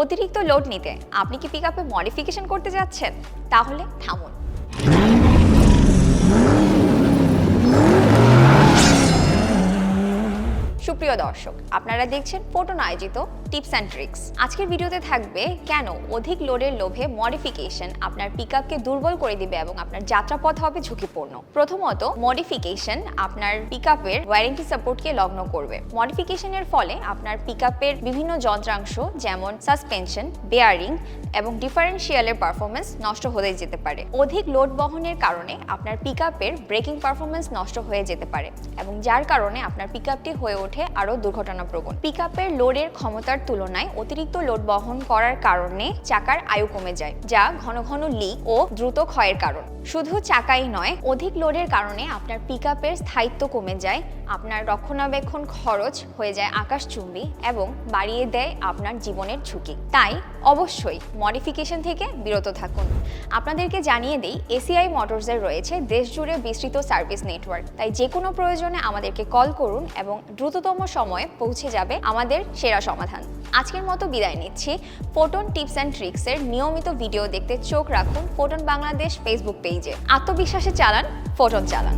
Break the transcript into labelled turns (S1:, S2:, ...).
S1: অতিরিক্ত লোড নিতে আপনি কি পিকআপে মডিফিকেশন করতে যাচ্ছেন? তাহলে থামুন। সুপ্রিয় দর্শক, আপনারা দেখছেন ফোটন আয়োজিত টিপস অ্যান্ড ট্রিক্স। আজকের ভিডিওতে থাকবে কেন অধিক লোডের লোভে মডিফিকেশন আপনার পিকআপকে দুর্বল করে দিবে এবং আপনার যাত্রাপথ হবে ঝুঁকিপূর্ণ। প্রথমত, মডিফিকেশন আপনার পিকআপের ওয়ারেন্টি সাপোর্টকে লগ্ন করবে। মডিফিকেশনের ফলে আপনার পিকআপের বিভিন্ন যন্ত্রাংশ যেমন সাসপেনশন, বেয়ারিং এবং ডিফারেন্সিয়ালের পারফরমেন্স নষ্ট হয়ে যেতে পারে। অধিক লোড বহনের কারণে আপনার পিকআপের ব্রেকিং পারফরমেন্স নষ্ট হয়ে যেতে পারে এবং যার কারণে আপনার পিকআপটি হয়ে ওঠে আরো দুর্ঘটনাপ্রবণ। পিকআপের লোডের ক্ষমতার তুলনায় অতিরিক্ত লোড বহন করার কারণে চাকার আয়ু কমে যায়, যা ঘন ঘন লিক ও দ্রুত ক্ষয়ের কারণ। শুধু চাকাই নয়, অধিক লোডের কারণে আপনার পিকআপের স্থায়িত্ব কমে যায়, আপনার রক্ষণাবেক্ষণ খরচ হয়ে যায় আকাশচুম্বী এবং বাড়িয়ে দেয় আপনার জীবনের ঝুঁকি। তাই অবশ্যই মডিফিকেশন থেকে বিরত থাকুন। আপনাদেরকে জানিয়ে দেই, এসিআই মোটরসের রয়েছে দেশজুড়ে বিস্তৃত সার্ভিস নেটওয়ার্ক। তাই যে কোনো প্রয়োজনে আমাদেরকে কল করুন এবং দ্রুততম সময়ে পৌঁছে যাবে আমাদের সেরা সমাধান। আজকের মতো বিদায় নিচ্ছি। ফোটন টিপস অ্যান্ড ট্রিক্সের নিয়মিত ভিডিও দেখতে চোখ রাখুন ফোটন বাংলাদেশ ফেসবুক পেজে। আত্মবিশ্বাসে চালান, ফোটন চালান।